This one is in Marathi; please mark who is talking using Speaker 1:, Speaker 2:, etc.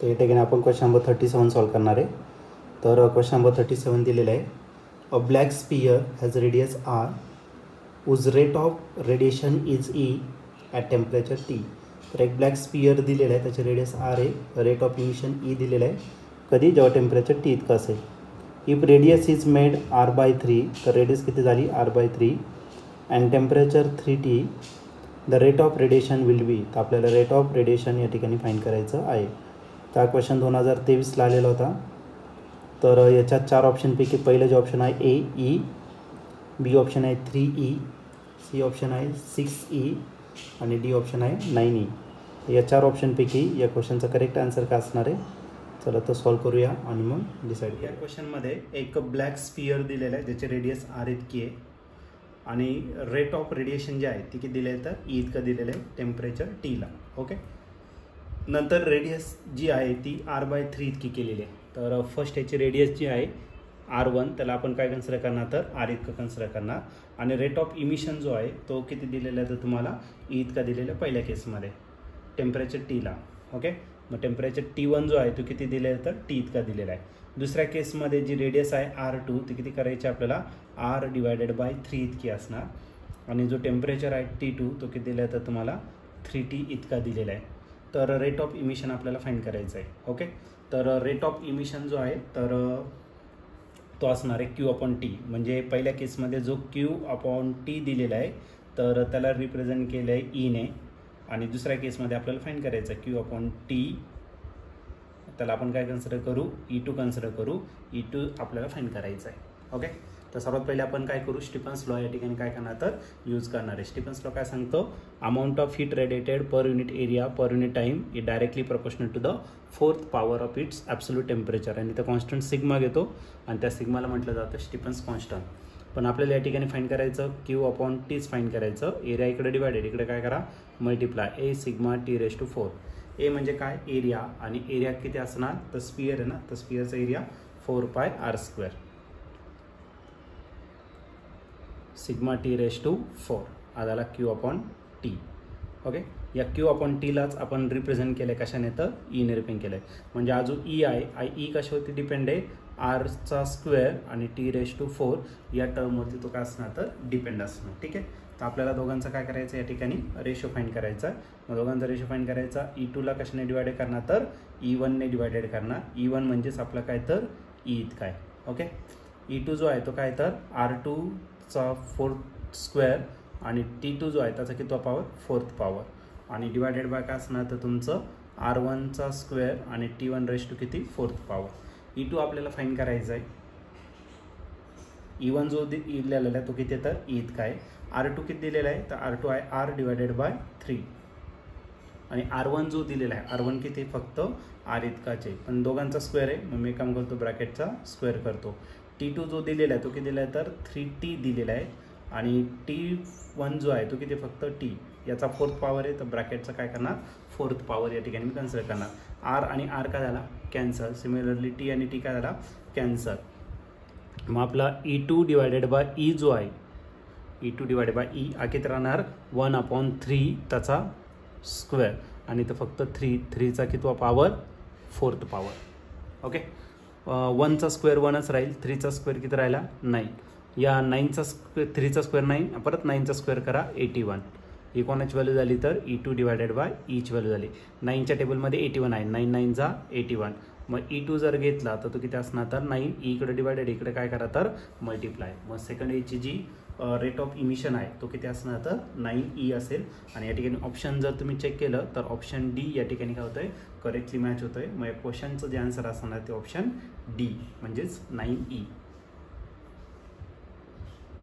Speaker 1: तर या ठिकाणी आपण क्वेश्चन नंबर 37 सॉल्व करणार आहे. तर क्वेश्चन नंबर 37 दिलेला आहे. A black sphere has radius R whose rate of radiation is E at temperature T. तर एक ब्लॅक स्पियर दिलेला आहे, त्याचे रेडियस आर आहे, रेट ऑफ इमिशन ई दिलेला आहे, कधी जेव्हा टेम्परेचर टी इतकं असेल. If radius is made R/3, तर रेडियस किती झाली R/3 and temperature 3T, the rate of radiation will be. तर आपल्याला रेट ऑफ रेडिएशन या ठिकाणी फाईंड करायचं आहे. तर हा क्वेश्चन 2023ला आलेला होता. तर याच्यात 4 ऑप्शनपैकी पहिलं जे ऑप्शन आहे ए ई, बी ऑप्शन आहे 3E, सी ऑप्शन आहे 6E आणि डी ऑप्शन आहे 9E. या 4 ऑप्शनपैकी या क्वेश्चनचा करेक्ट आन्सर काय असणार आहे. चला तर सॉल्व करूया आणि मग डिसाईड. या क्वेश्चनमध्ये एक ब्लॅक स्पियर दिलेला आहे, ज्याचे रेडियस आर इतकी आहे आणि रेट ऑफ रेडिएशन जे आहे ती किती दिले आहे तर ई इतकं दिलेलं आहे टेम्परेचर टीला. ओके, नंतर रेडियस जी आहे ती R/3 इतकी केलेली आहे. तर फर्स्ट याची रेडियस जी आहे R1, त्याला आपण काय कन्सिडर करणार तर आर इतकं कन्सिडर करणार. आणि रेट ऑफ इमिशन जो आहे तो किती दिलेला आहे तर तुम्हाला ई इतका दिलेला आहे पहिल्या केसमध्ये टेम्परेचर टीला. ओके, मग टेम्परेचर T1 जो आहे तो किती दिलेला आहे तर टी इतका दिलेला आहे. दुसऱ्या केसमध्ये जी रेडियस आहे R2 ती किती करायची आपल्याला R/3 इतकी असणार. आणि जो टेम्परेचर आहे T2 तो किती दिला आहे तर तुम्हाला 3T इतका दिलेला आहे. तर रेट ऑफ इमिशन आपल्याला फाईंड करायचं आहे. ओके, तर रेट ऑफ इमिशन जो आहे तर तो असणार आहे Q/T. म्हणजे पहिल्या केसमध्ये जो Q/T दिलेला आहे तर त्याला रिप्रेझेंट केलं आहे ईने. आणि दुसऱ्या केसमध्ये आपल्याला फाईंड करायचं आहे Q/T, त्याला आपण काय कन्सिडर करू E2 कन्सिडर करू. E2 आपल्याला फाईंड करायचं आहे. ओके, तर सर्वात पहिले आपण काय करू स्टीफन्स लॉ या ठिकाणी काय करणार तर यूज करणार आहे. स्टीफन्स लॉ काय सांगतो, amount of heat radiated per unit area per unit time is directly proportional to the 4th power of its absolute temperature. आणि इथं कॉन्स्टंट सिग्मा घेतो आणि त्या सिग्माला म्हटलं जातं स्टीफन्स कॉन्स्टंट. पण आपल्याला या ठिकाणी फाईंड करायचं Q/Tच फाईंड करायचं. एरिया इकडे डिवायडेड, इकडे काय करा मल्टिप्लाय ए सिग्मा T⁴. ए म्हणजे काय एरिया, आणि एरिया किती असणार तर स्पियर आहे ना, तर स्पियरचा एरिया 4πr². सिग्मा T⁴ हा झाला Q/T. ओके, या Q/Tलाच आपण रिप्रेझेंट केलं आहे कशाने तर ईने रिप्रेझेंट केलं आहे. म्हणजे हा जो ई आहे ई कशावरती डिपेंड आहे R² आणि T⁴ या टर्मवरती तो काय असणार तर डिपेंड असणार. ठीक आहे, तर आपल्याला दोघांचं काय करायचं या ठिकाणी रेशो फाईंड करायचा. मग दोघांचा रेशो फाईंड करायचा. E2ला कशाने डिवायडेड करणार तर E1ने डिवायडेड करणार. E1 म्हणजेच आपला काय तर ई इतका आहे. ओके, E2 जो आहे तो काय तर R2चा 4th² आणि T2 जो आहे त्याचा किती पॉवर 4th पॉवर, आणि डिवायडेड बाय काय असणार तर तुमचं R1² आणि T1 किती 4th पॉवर. E2 आपल्याला फाईंड करायचा आहे. E1 जो दिलेला आहे तो किती तर ई इतका आहे. R2 किती दिलेला आहे तर R2 आहे R/3 आणि R1 जो दिलेला आहे R1 किती फक्त R इतकाच आहे, पण दोघांचा स्क्वेअर आहे. मग मी काम करतो ब्रॅकेटचा स्क्वेअर करतो. T2 जो दिलेला आहे तो किती दिला आहे तर 3T दिलेला आहे. आणि T1 जो आहे तो किती फक्त T, याचा 4th पॉवर आहे तर ब्रॅकेटचा काय करणार 4th पॉवर या ठिकाणी मी कन्सिडर करणार. R आणि R काय झाला कॅन्सल. सिमिलरली T आणि T काय झाला कॅन्सल. मग आपला E2 डिवायडेड बाय ई जो आहे E2 डिवायडेड बाय ई हा किती राहणार 1/3 त्याचा स्क्वेअर, आणि तो फक्त 3चा कितवा पॉवर 4th पॉवर. ओके, 1चा स्क्वेअर 1च राहील, 3चा स्क्वेअर किती राहिला 9. या 9चा स्क्वेअर 3चा स्क्वेअर 9, परत 9चा स्क्वेअर करा 81. ही कोणाची व्हॅल्यू झाली तर E2 डिवायडेड बाय ईची व्हॅल्यू झाली. 9च्या टेबलमध्ये 81 आहे, 9 9 जा 81. मग E2 जर घेतला तर तो किती असणार तर 9 इकडे डिवायडेड, इकडे काय करा तर मल्टिप्लाय. मग सेकंड एची जी रेट ऑफ इमिशन आहे तो किती असणार तर 9E असेल. आणि या ठिकाणी ऑप्शन जर तुम्ही चेक केलं तर ऑप्शन डी या ठिकाणी काय होतंय करेक्टली मॅच होतोय. मग या क्वेश्चनचं जे आन्सर असणार ते ऑप्शन डी म्हणजेच 9E.